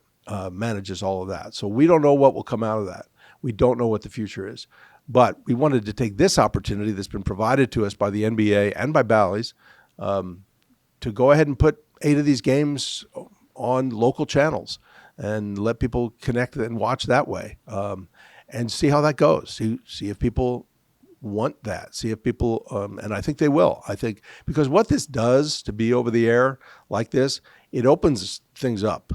manages all of that. So we don't know what will come out of that. We don't know what the future is. But we wanted to take this opportunity that's been provided to us by the NBA and by Bally's to go ahead and put 8 of these games on local channels and let people connect and watch that way, and see how that goes. See if people want that. See if people, and I think they will. I think because what this does to be over the air like this, it opens things up.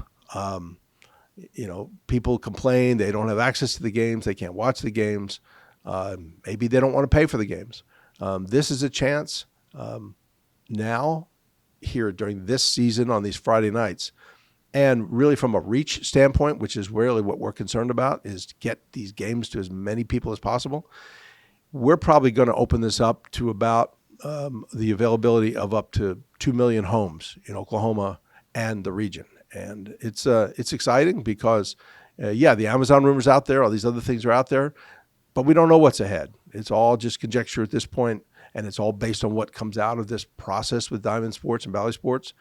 People complain they don't have access to the games, they can't watch the games. Maybe they don't want to pay for the games. This is a chance now, here during this season on these Friday nights, and really from a reach standpoint, which is really what we're concerned about, is to get these games to as many people as possible. We're probably going to open this up to about the availability of up to 2 million homes in Oklahoma and the region. And it's exciting because, the Amazon rumors out there, all these other things are out there, but we don't know what's ahead. It's all just conjecture at this point, and it's all based on what comes out of this process with Diamond Sports and Bally Sports.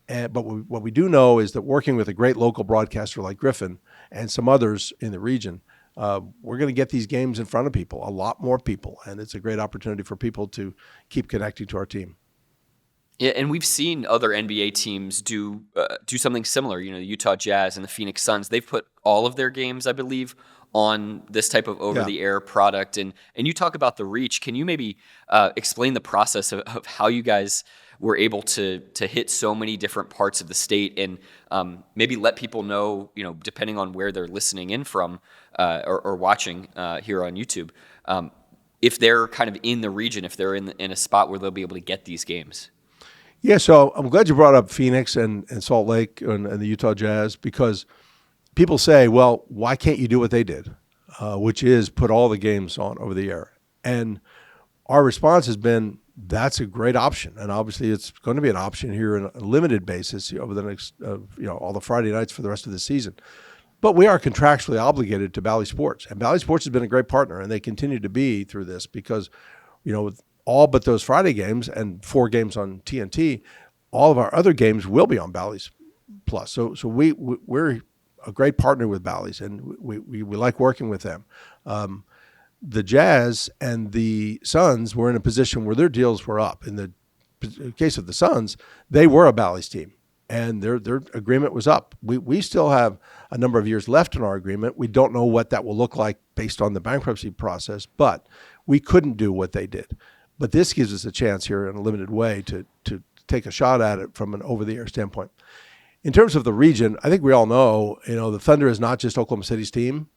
But what we do know is that working with a great local broadcaster like Griffin and some others in the region, we're going to get these games in front of people, a lot more people, and it's a great opportunity for people to keep connecting to our team. Yeah, and we've seen other NBA teams do something similar. The Utah Jazz and the Phoenix Suns, they've put all of their games, I believe, on this type of over-the-air product. And you talk about the reach. Can you maybe explain the process of how you guys were able to hit so many different parts of the state, and maybe let people know, depending on where they're listening in from or watching here on YouTube, if they're kind of in the region, if they're in a spot where they'll be able to get these games? Yeah, so I'm glad you brought up Phoenix and Salt Lake and the Utah Jazz, because people say, well, why can't you do what they did, which is put all the games on over the air? And our response has been, that's a great option. And obviously it's going to be an option here on a limited basis over the next, all the Friday nights for the rest of the season. But we are contractually obligated to Bally Sports. And Bally Sports has been a great partner, and they continue to be through this because, with all but those Friday games and 4 games on TNT, all of our other games will be on Bally's Plus. So we're a great partner with Bally's, and we like working with them. The Jazz and the Suns were in a position where their deals were up. In the case of the Suns, they were a Bally's team, and their agreement was up. We still have a number of years left in our agreement. We don't know what that will look like based on the bankruptcy process, but we couldn't do what they did. But this gives us a chance here in a limited way to take a shot at it from an over-the-air standpoint. In terms of the region, I think we all know, the Thunder is not just Oklahoma City's team.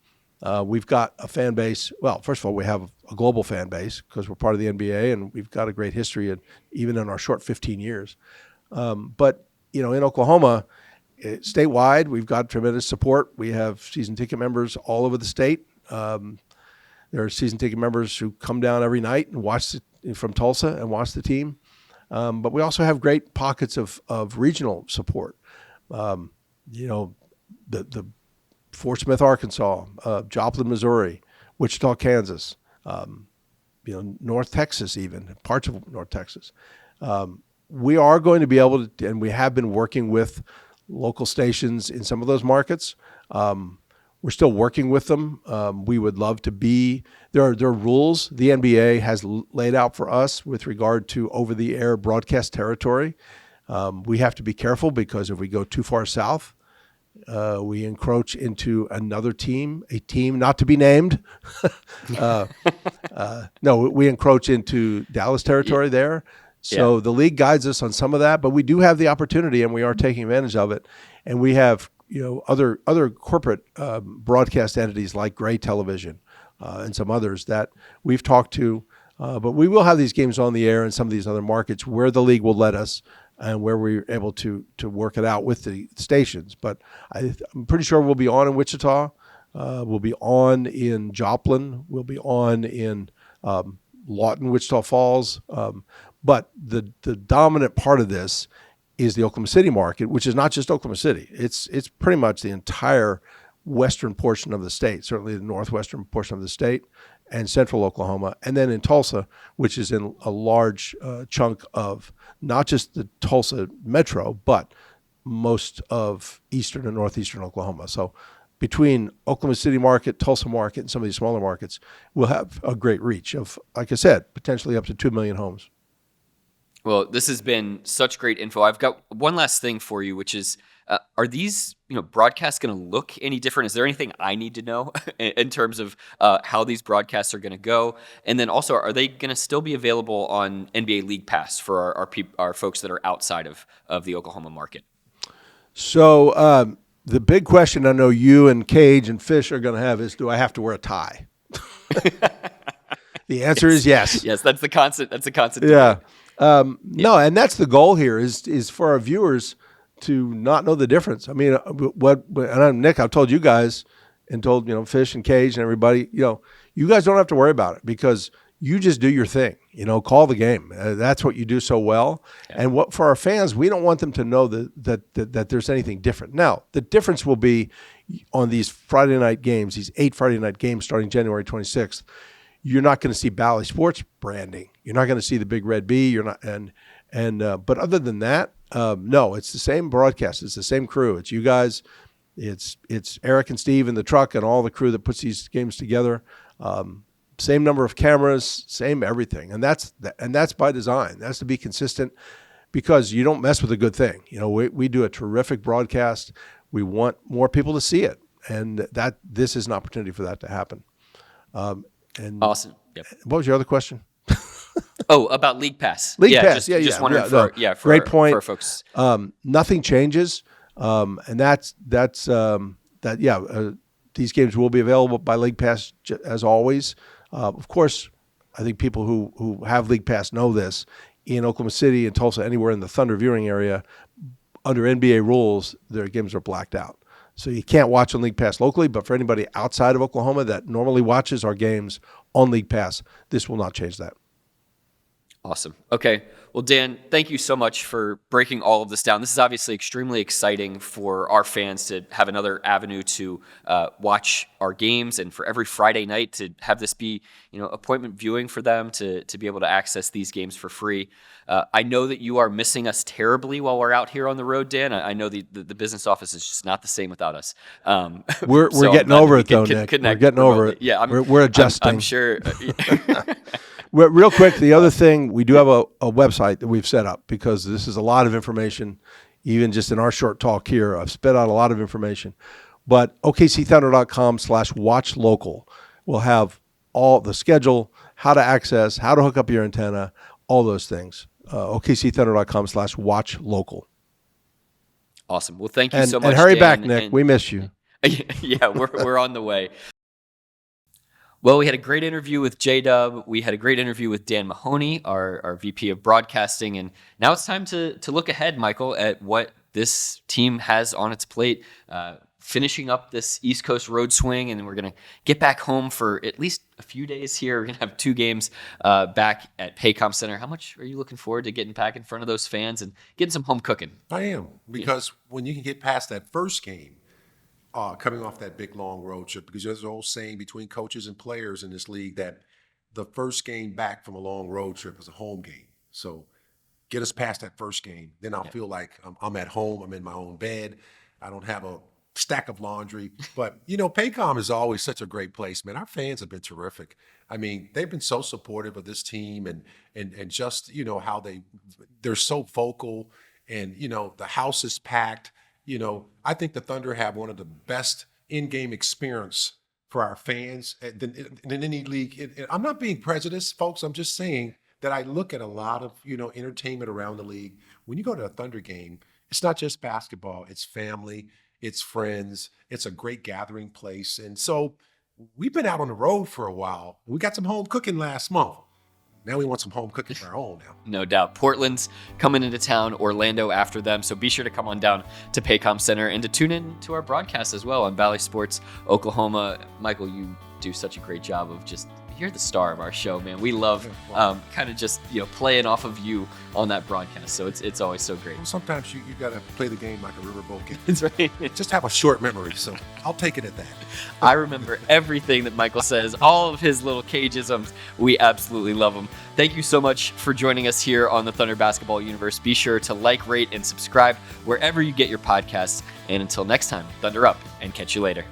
We've got a fan base. Well, first of all, we have a global fan base because we're part of the NBA, and we've got a great history, even in our short 15 years. But, in Oklahoma, statewide, we've got tremendous support. We have season ticket members all over the state. There are season ticket members who come down every night and watch from Tulsa and watch the team. But we also have great pockets of regional support. The Fort Smith, Arkansas, Joplin, Missouri, Wichita, Kansas, North Texas, even parts of North Texas. We are going to be able to, and we have been working with local stations in some of those markets. We're still working with them. We would love to be. There are rules the NBA has laid out for us with regard to over-the-air broadcast territory. We have to be careful because if we go too far south, we encroach into another team, a team not to be named. No, we encroach into Dallas territory there. So the league guides us on some of that, but we do have the opportunity, and we are taking advantage of it. And we have other corporate broadcast entities like Gray Television and some others that we've talked to. But we will have these games on the air in some of these other markets where the league will let us and where we're able to work it out with the stations. But I'm pretty sure we'll be on in Wichita. We'll be on in Joplin. We'll be on in Lawton, Wichita Falls. But the dominant part of this is the Oklahoma City market, which is not just Oklahoma City. It's pretty much the entire western portion of the state, certainly the northwestern portion of the state, and central Oklahoma, and then in Tulsa, which is in a large chunk of not just the Tulsa metro, but most of eastern and northeastern Oklahoma. So between Oklahoma City market, Tulsa market, and some of these smaller markets, we'll have a great reach of, like I said, potentially up to 2 million homes. Well, this has been such great info. I've got one last thing for you, which is, are these broadcasts going to look any different? Is there anything I need to know in terms of how these broadcasts are going to go? And then also, are they going to still be available on NBA League Pass for our folks that are outside of the Oklahoma market? So the big question I know you and Cage and Fish are going to have is, do I have to wear a tie? The answer is yes. Yes, that's the constant. Yeah. No, and that's the goal here is for our viewers to not know the difference. I mean, Nick, I've told you guys and told, Fish and Cage and everybody, you guys don't have to worry about it because you just do your thing, call the game. That's what you do so well. Yeah. And what for our fans, we don't want them to know that there's anything different. Now, the difference will be on these Friday night games, these 8 Friday night games starting January 26th. You're not going to see Bally Sports branding. You're not going to see the big red B. You're not, but other than that, no, it's the same broadcast. It's the same crew. It's you guys. It's Eric and Steve in the truck and all the crew that puts these games together. Same number of cameras, same everything, and that's by design. That's to be consistent because you don't mess with a good thing. We do a terrific broadcast. We want more people to see it, and this is an opportunity for that to happen. And awesome. Yep. What was your other question? About League Pass. League Pass. Just wondering great point. For folks. Nothing changes, and that's these games will be available by League Pass as always. Of course, I think people who have League Pass know this. In Oklahoma City and Tulsa, anywhere in the Thunder viewing area, under NBA rules, their games are blacked out. So you can't watch on League Pass locally, but for anybody outside of Oklahoma that normally watches our games on League Pass, this will not change that. Awesome. Okay. Well, Dan, thank you so much for breaking all of this down. This is obviously extremely exciting for our fans to have another avenue to watch our games, and for every Friday night to have this be, appointment viewing for them to be able to access these games for free. I know that you are missing us terribly while we're out here on the road, Dan. I know the business office is just not the same without us. We're getting over it, though, Nick. We're getting over it. Yeah, we're adjusting. I'm sure. Real quick, the other thing, we do have a website that we've set up because this is a lot of information, even just in our short talk here. I've spit out a lot of information. But okcthunder.com/watchlocal will have all the schedule, how to access, how to hook up your antenna, all those things. okcthunder.com/watchlocal. Awesome. Well, thank you so much, And hurry Dan, back, Nick. We miss you. Yeah, we're on the way. Well, we had a great interview with J-Dub. We had a great interview with Dan Mahoney, our VP of Broadcasting. And now it's time to look ahead, Michael, at what this team has on its plate, finishing up this East Coast road swing. And we're going to get back home for at least a few days here. We're going to have 2 games back at Paycom Center. How much are you looking forward to getting back in front of those fans and getting some home cooking? I am, because when you can get past that first game, coming off that big, long road trip, because there's an old saying between coaches and players in this league that the first game back from a long road trip is a home game. So get us past that first game. Then I'll feel like I'm at home. I'm in my own bed. I don't have a stack of laundry. But, Paycom is always such a great place, man. Our fans have been terrific. I mean, they've been so supportive of this team and just, how they're so vocal and, the house is packed. I think the Thunder have one of the best in-game experience for our fans than any league. I'm not being prejudiced, folks. I'm just saying that I look at a lot of, entertainment around the league. When you go to a Thunder game, it's not just basketball. It's family. It's friends. It's a great gathering place. And so we've been out on the road for a while. We got some home cooking last month. Now we want some home cooking for our own now. No doubt. Portland's coming into town, Orlando after them. So be sure to come on down to Paycom Center and to tune in to our broadcast as well on Bally Sports Oklahoma. Michael, you do such a great job of just you're the star of our show, man. We love kind of just playing off of you on that broadcast. So it's always so great. Well, sometimes you got to play the game like a riverboat game. That's right. Just have a short memory, so I'll take it at that. I remember everything that Michael says, all of his little cageisms. We absolutely love them. Thank you so much for joining us here on the Thunder Basketball Universe. Be sure to like, rate, and subscribe wherever you get your podcasts. And until next time, Thunder up and catch you later.